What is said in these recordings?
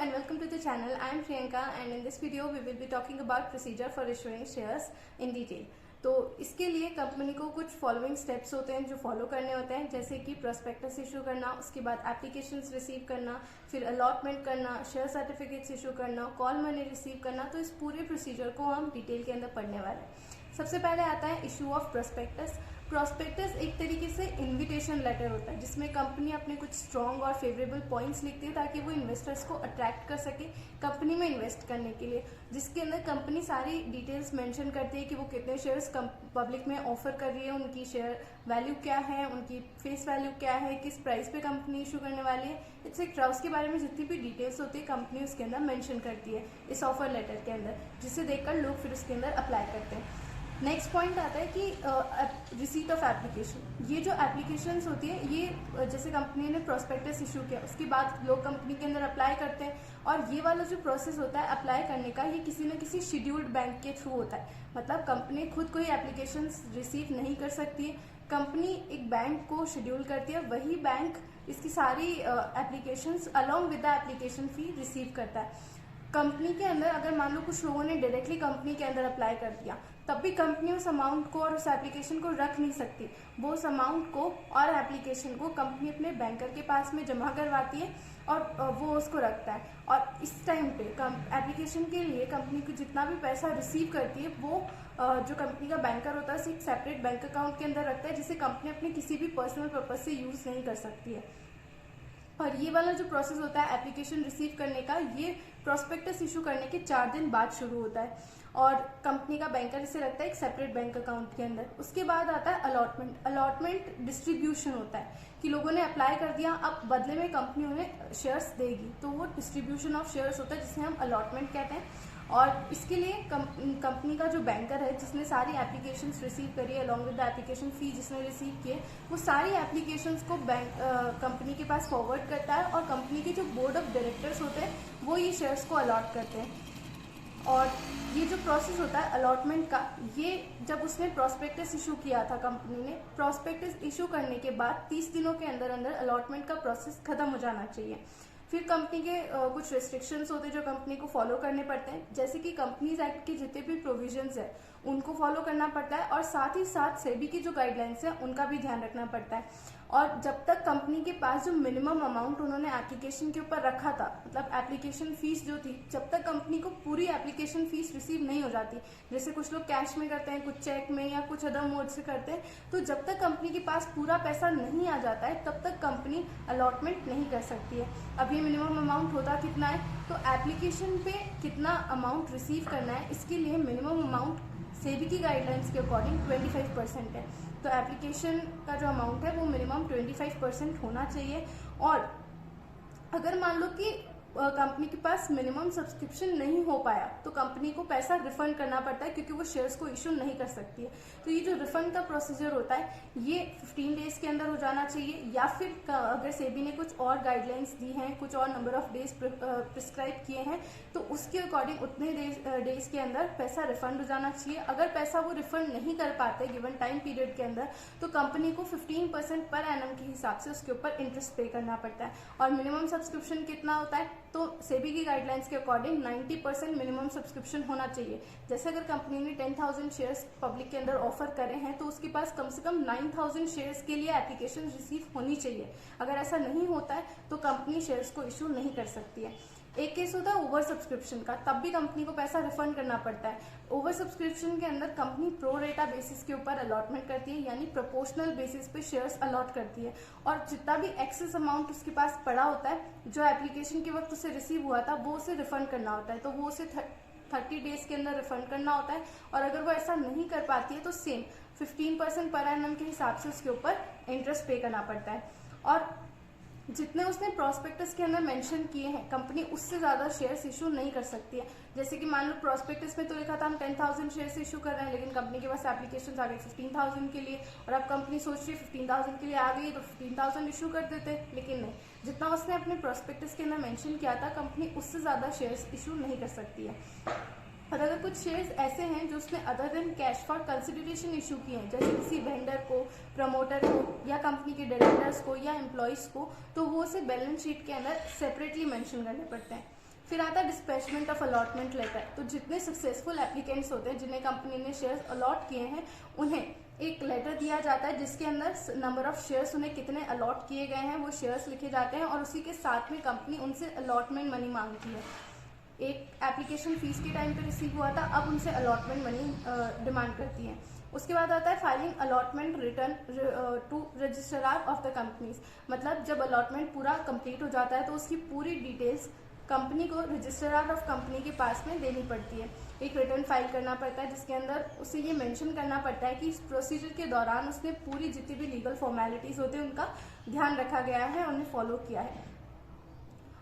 and welcome to the channel. I am Priyanka and in this video we will be talking about procedure for issuing shares in detail. तो इसके लिए company को कुछ following steps होते हैं जो follow करने होते हैं, जैसे कि प्रोस्पेक्टस इशू करना, उसके बाद एप्लीकेशंस रिसीव करना, फिर अलॉटमेंट करना, शेयर सर्टिफिकेट्स इशू करना, कॉल मनी रिसीव करना। तो इस पूरे प्रोसीजर को हम डिटेल के अंदर पढ़ने वाले हैं। सबसे पहले आता है इशू ऑफ प्रोस्पेक्टस। प्रोस्पेक्टस एक तरीके से इनविटेशन लेटर होता है जिसमें कंपनी अपने कुछ स्ट्रॉन्ग और फेवरेबल पॉइंट्स लिखती है ताकि वो इन्वेस्टर्स को अट्रैक्ट कर सके कंपनी में इन्वेस्ट करने के लिए, जिसके अंदर कंपनी सारी डिटेल्स मेंशन करती है कि वो कितने शेयर्स पब्लिक में ऑफर कर रही है, उनकी शेयर वैल्यू क्या है, उनकी फेस वैल्यू क्या है, किस प्राइस पे कंपनी इशू करने वाली है, एक्सेट्रा। उसके बारे में जितनी भी डिटेल्स होती है कंपनी उसके अंदर मेंशन करती है इस ऑफर लेटर के अंदर, जिसे देखकर लोग फिर उसके अंदर अप्लाई करते हैं। नेक्स्ट पॉइंट आता है कि रिसीट ऑफ एप्लीकेशन। ये जो एप्लीकेशंस होती है ये जैसे कंपनी ने प्रोस्पेक्टस इशू किया उसके बाद लोग कंपनी के अंदर अप्लाई करते हैं, और ये वाला जो प्रोसेस होता है अप्लाई करने का ये किसी न किसी शेड्यूल्ड बैंक के थ्रू होता है। मतलब कंपनी खुद कोई एप्लीकेशंस रिसीव नहीं कर सकती है, कंपनी एक बैंक को शेड्यूल करती है, वही बैंक इसकी सारी applications along with the application fee receive करता है। कंपनी के अंदर अगर मान लो कुछ लोगों ने डायरेक्टली कंपनी के अंदर अप्लाई कर दिया, तब भी कंपनी उस अमाउंट को और उस एप्लीकेशन को रख नहीं सकती। वो उस अमाउंट को और एप्लीकेशन को कंपनी अपने बैंकर के पास में जमा करवाती है और वो उसको रखता है। और इस टाइम पे एप्लीकेशन के लिए कंपनी को जितना भी पैसा रिसीव करती है वो जो कंपनी का बैंकर होता है उसे एक सेपरेट बैंक अकाउंट के अंदर रखता है, जिसे कंपनी अपने किसी भी पर्सनल पर्पज से यूज नहीं कर सकती है। और ये वाला जो प्रोसेस होता है एप्लीकेशन रिसीव करने का, ये प्रोस्पेक्टस इशू करने के 4 दिन बाद शुरू होता है और कंपनी का बैंकर इसे रखता है एक सेपरेट बैंक अकाउंट के अंदर। उसके बाद आता है अलॉटमेंट। अलॉटमेंट डिस्ट्रीब्यूशन होता है कि लोगों ने अप्लाई कर दिया, अब बदले में कंपनी उन्हें शेयर्स देगी, तो वो डिस्ट्रीब्यूशन ऑफ शेयर्स होता है जिसे हम अलॉटमेंट कहते हैं। और इसके लिए कंपनी का जो बैंकर है जिसने सारी एप्लीकेशंस रिसीव करी है along with the application fee जिसने रिसीव किए, वो सारी एप्लीकेशंस को कंपनी के पास फॉरवर्ड करता है और कंपनी के जो बोर्ड ऑफ डायरेक्टर्स होते हैं वो ये शेयर्स को अलॉट करते हैं। और ये जो प्रोसेस होता है अलॉटमेंट का, ये जब उसने प्रोस्पेक्टस इशू किया था कंपनी ने, प्रोस्पेक्टस इशू करने के बाद 30 दिनों के अंदर अंदर अलॉटमेंट का प्रोसेस खत्म हो जाना चाहिए। फिर कंपनी के कुछ रेस्ट्रिक्शंस होते हैं जो कंपनी को फॉलो करने पड़ते हैं, जैसे कि कंपनीज एक्ट के जितने भी प्रोविजंस है उनको फॉलो करना पड़ता है और साथ ही साथ सेबी की जो गाइडलाइंस है उनका भी ध्यान रखना पड़ता है। और जब तक कंपनी के पास जो मिनिमम अमाउंट उन्होंने एप्लीकेशन के ऊपर रखा था, मतलब एप्लीकेशन फीस जो थी, जब तक कंपनी को पूरी एप्लीकेशन फीस रिसीव नहीं हो जाती, जैसे कुछ लोग कैश में करते हैं, कुछ चेक में या कुछ अदर मोड से करते हैं, तो जब तक कंपनी के पास पूरा पैसा नहीं आ जाता है तब तक कंपनी अलॉटमेंट नहीं कर सकती है। अब ये मिनिमम अमाउंट होता कितना है, तो एप्लीकेशन पे कितना अमाउंट रिसीव करना है इसके लिए मिनिमम अमाउंट सेबी की गाइडलाइंस के अकॉर्डिंग 25% है। तो एप्लीकेशन का जो अमाउंट है वो मिनिमम 25% होना चाहिए। और अगर मान लो कि कंपनी के पास मिनिमम सब्सक्रिप्शन नहीं हो पाया तो कंपनी को पैसा रिफंड करना पड़ता है क्योंकि वो शेयर्स को इशू नहीं कर सकती है। तो ये जो रिफंड का प्रोसीजर होता है ये 15 डेज के अंदर हो जाना चाहिए, या फिर अगर सेबी ने कुछ और गाइडलाइंस दी हैं, कुछ और नंबर ऑफ डेज प्रिस्क्राइब किए हैं, तो उसके अकॉर्डिंग उतने डेज के अंदर पैसा रिफंड हो जाना चाहिए। अगर पैसा वो रिफंड नहीं कर पाते गिवन टाइम पीरियड के अंदर, तो कंपनी को 15% पर एनम के हिसाब से उसके ऊपर इंटरेस्ट पे करना पड़ता है। और मिनिमम सब्सक्रिप्शन कितना होता है, तो सेबी की गाइडलाइंस के अकॉर्डिंग 90% मिनिमम सब्सक्रिप्शन होना चाहिए। जैसे अगर कंपनी ने 10,000 शेयर्स पब्लिक के अंदर ऑफर करे हैं तो उसके पास कम से कम 9,000 शेयर्स के लिए एप्लीकेशन रिसीव होनी चाहिए। अगर ऐसा नहीं होता है तो कंपनी शेयर्स को इशू नहीं कर सकती है। एक केस होता है ओवर सब्सक्रिप्शन का, तब भी कंपनी को पैसा रिफंड करना पड़ता है। ओवर सब्सक्रिप्शन के अंदर कंपनी प्रो रेटा बेसिस के ऊपर अलॉटमेंट करती है, यानी प्रोपोर्शनल बेसिस पे शेयर्स अलॉट करती है, और जितना भी एक्सेस अमाउंट उसके पास पड़ा होता है जो एप्लीकेशन के वक्त उसे रिसीव हुआ था वो उसे रिफंड करना होता है। तो वो उसे 30 डेज के अंदर रिफंड करना होता है। और अगर वो ऐसा नहीं कर पाती है तो सेम 15% पर एनम के हिसाब से उसके ऊपर इंटरेस्ट पे करना पड़ता है। और जितने उसने प्रोस्पेक्टस के अंदर मेंशन किए हैं कंपनी उससे ज्यादा शेयर्स इशू नहीं कर सकती है। जैसे कि मान लो प्रोस्पेक्टस में तो लिखा था हम 10,000 शेयर्स इशू कर रहे हैं, लेकिन कंपनी के पास एप्लीकेशन आ गए 15,000 के लिए, और अब कंपनी सोच रही है 15,000 के लिए आ गई तो 15,000 इशू कर देते, लेकिन नहीं, जितना उसने अपने प्रोस्पेक्टस के अंदर मेंशन किया था कंपनी उससे ज्यादा शेयर्स इशू नहीं कर सकती है। और अगर कुछ शेयर्स ऐसे हैं जो उसने other than cash for consideration issue किए हैं, जैसे किसी वेंडर को, प्रमोटर को, या कंपनी के डायरेक्टर्स को, या एम्प्लॉयज को, तो वो उसे बैलेंस शीट के अंदर सेपरेटली मेंशन करने पड़ते हैं। फिर आता है डिस्पैचमेंट ऑफ अलॉटमेंट लेटर। तो जितने सक्सेसफुल एप्लीकेंट्स होते हैं जिन्हें कंपनी ने शेयर्स अलॉट किए हैं, उन्हें एक लेटर दिया जाता है जिसके अंदर नंबर ऑफ शेयर्स उन्हें कितने अलॉट किए गए हैं वो शेयर्स लिखे जाते हैं, और उसी के साथ में कंपनी उनसे अलॉटमेंट मनी मांगती है। एक एप्लीकेशन फीस के टाइम पे रिसीव हुआ था, अब उनसे अलॉटमेंट मनी डिमांड करती है। उसके बाद आता है filing allotment return to registrar of the companies. मतलब जब अलॉटमेंट पूरा कंप्लीट हो जाता है तो उसकी पूरी डिटेल्स कंपनी को रजिस्ट्रार ऑफ कंपनी के पास में देनी पड़ती है। एक रिटर्न फाइल करना पड़ता है जिसके अंदर उसे ये मेंशन करना पड़ता है कि इस प्रोसीजर के दौरान उसने पूरी जितनी भी लीगल फॉर्मेलिटीज होते हैं उनका ध्यान रखा गया है, उन्हें फॉलो किया है।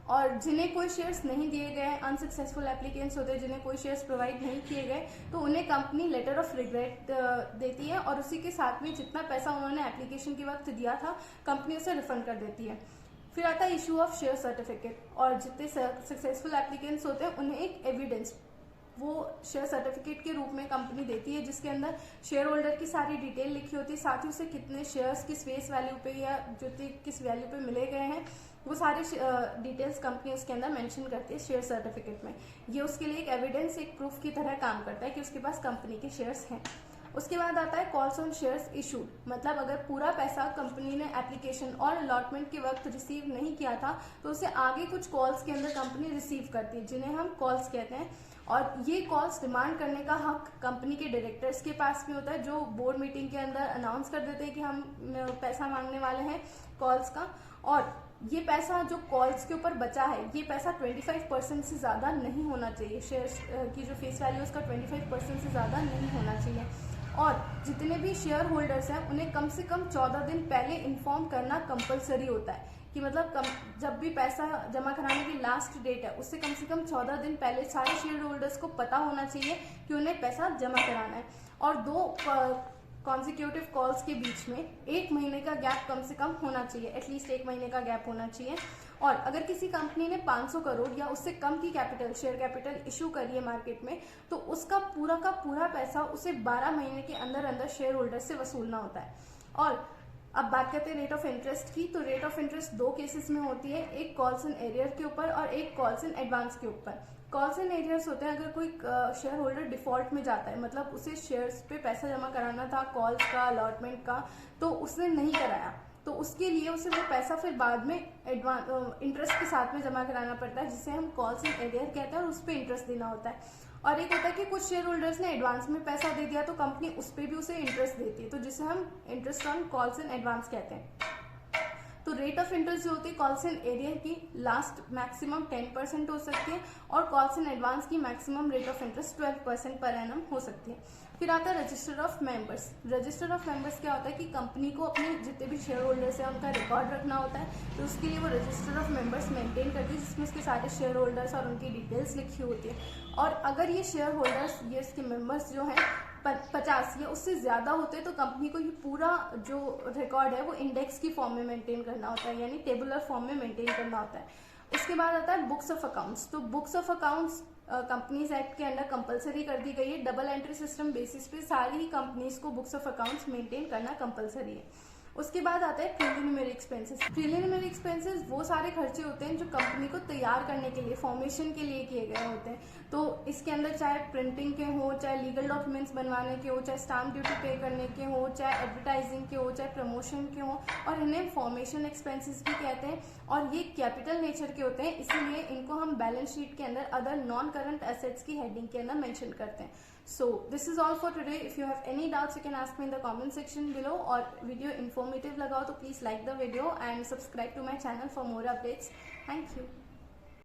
और जिन्हें कोई शेयर्स नहीं दिए गए, अनसक्सेसफुल एप्लीकेंट्स होते हैं जिन्हें कोई शेयर्स प्रोवाइड नहीं किए गए, तो उन्हें कंपनी लेटर ऑफ रिग्रेट देती है, और उसी के साथ में जितना पैसा उन्होंने एप्लीकेशन के वक्त दिया था कंपनी उसे रिफंड कर देती है। फिर आता है इशू ऑफ शेयर सर्टिफिकेट। और जितने सक्सेसफुल एप्लीकेंट्स होते हैं उन्हें एक एविडेंस वो शेयर सर्टिफिकेट के रूप में कंपनी देती है जिसके अंदर शेयर होल्डर की सारी डिटेल लिखी होती है, साथ ही उसे कितने शेयर्स किस फेस वैल्यू पे या जो किस वैल्यू पे मिले गए हैं वो सारे डिटेल्स कंपनी उसके अंदर मेंशन करती है शेयर सर्टिफिकेट में। ये उसके लिए एक एविडेंस, एक प्रूफ की तरह काम करता है कि उसके पास कंपनी के शेयर्स हैं। उसके बाद आता है कॉल्स ऑन शेयर्स इशूड। मतलब अगर पूरा पैसा कंपनी ने एप्लीकेशन और अलॉटमेंट के वक्त रिसीव नहीं किया था तो उसे आगे कुछ कॉल्स के अंदर कंपनी रिसीव करती है जिन्हें हम कॉल्स कहते हैं, और ये कॉल्स डिमांड करने का हक कंपनी के डायरेक्टर्स के पास में होता है जो बोर्ड मीटिंग के अंदर अनाउंस कर देते हैं कि हम पैसा मांगने वाले हैं कॉल्स का। और ये पैसा जो कॉल्स के ऊपर बचा है ये पैसा 25% से ज़्यादा नहीं होना चाहिए। शेयर्स की जो फेस वैल्यू उसका 25% से ज़्यादा नहीं होना चाहिए। और जितने भी शेयर होल्डर्स हैं उन्हें कम से कम 14 दिन पहले इन्फॉर्म करना कंपलसरी होता है कि मतलब जब भी पैसा जमा कराने की लास्ट डेट है उससे कम से कम 14 दिन पहले सारे शेयर होल्डर्स को पता होना चाहिए कि उन्हें पैसा जमा कराना है। और 2 कॉन्जिक्यूटिव कॉल्स के बीच में 1 महीने का गैप कम से कम होना चाहिए, एटलीस्ट 1 महीने का गैप होना चाहिए। और अगर किसी कंपनी ने 500 करोड़ या उससे कम की कैपिटल शेयर कैपिटल इशू करी है मार्केट में तो उसका पूरा का पूरा पैसा उसे 12 महीने के अंदर अंदर शेयर होल्डर से वसूलना होता है। और अब बात करते हैं रेट ऑफ इंटरेस्ट की। तो रेट ऑफ इंटरेस्ट 2 केसेस में होती है, एक कॉल्स इन एरियर के ऊपर और एक कॉल्स इन एडवांस के ऊपर। कॉल्स इन एरियर्स होते हैं अगर कोई शेयर होल्डर डिफॉल्ट में जाता है, मतलब उसे शेयर्स पे पैसा जमा कराना था कॉल्स का अलॉटमेंट का तो उसने नहीं कराया, तो उसके लिए उसे वो पैसा फिर बाद में इंटरेस्ट के साथ में जमा कराना पड़ता है जिसे हम कॉल्स इन एरियर कहते हैं, और उस पर इंटरेस्ट देना होता है। और एक होता है कि कुछ शेयर होल्डर्स ने एडवांस में पैसा दे दिया तो कंपनी उस पर भी उसे इंटरेस्ट देती है, तो जिसे हम interest on calls in advance कहते हैं। तो रेट ऑफ इंटरेस्ट जो होती है कॉल्स इन एरियर की लास्ट मैक्सिमम 10% हो सकती है, और कॉल्स इन एडवांस की maximum rate of interest 12% per annum हो सकती है। फिर आता है register of members. Register of members क्या होता है कि कंपनी को अपने जितने भी शेयर होल्डर्स हैं उनका रिकॉर्ड रखना होता है, तो उसके लिए वो रजिस्टर ऑफ मेंबर्स मेंटेन करती है जिसमें उसके सारे शेयर होल्डर्स और उनकी डिटेल्स लिखी होती है। और अगर ये शेयर होल्डर्स ये इसके मेंबर्स जो हैं 50 या उससे ज़्यादा होते हैं तो कंपनी को ये पूरा जो रिकॉर्ड है वो इंडेक्स की फॉर्म में मेंटेन करना होता है, यानी टेबुलर फॉर्म में मेंटेन करना होता है। उसके बाद आता है बुक्स ऑफ अकाउंट्स। तो books of accounts companies act के अंदर कंपलसरी कर दी गई है। डबल एंट्री सिस्टम बेसिस पे सारी ही कंपनीज को बुक्स ऑफ अकाउंट्स मेंटेन करना कंपलसरी है। उसके बाद आता है प्रीलिमिनरी एक्सपेंसेस। प्रीलिमिनरी एक्सपेंसेस वो सारे खर्चे होते हैं जो कंपनी को तैयार करने के लिए, फॉर्मेशन के लिए किए गए होते हैं। तो इसके अंदर चाहे प्रिंटिंग के हो, चाहे लीगल डॉक्यूमेंट्स बनवाने के हो, चाहे स्टाम्प ड्यूटी पे करने के हो, चाहे एडवर्टाइजिंग के हो, चाहे प्रमोशन के हो, और इन्हें फॉर्मेशन एक्सपेंसेस भी कहते हैं। और ये कैपिटल नेचर के होते हैं, इसीलिए इनको हम बैलेंस शीट के अंदर अदर नॉन करंट एसेट्स की हेडिंग के अंदर मेंशन करते हैं। So this is all for today. If you have any doubts, you can ask me in the comment section below. और वीडियो informative लगा हो तो please like the video and subscribe to my channel for more updates. Thank you.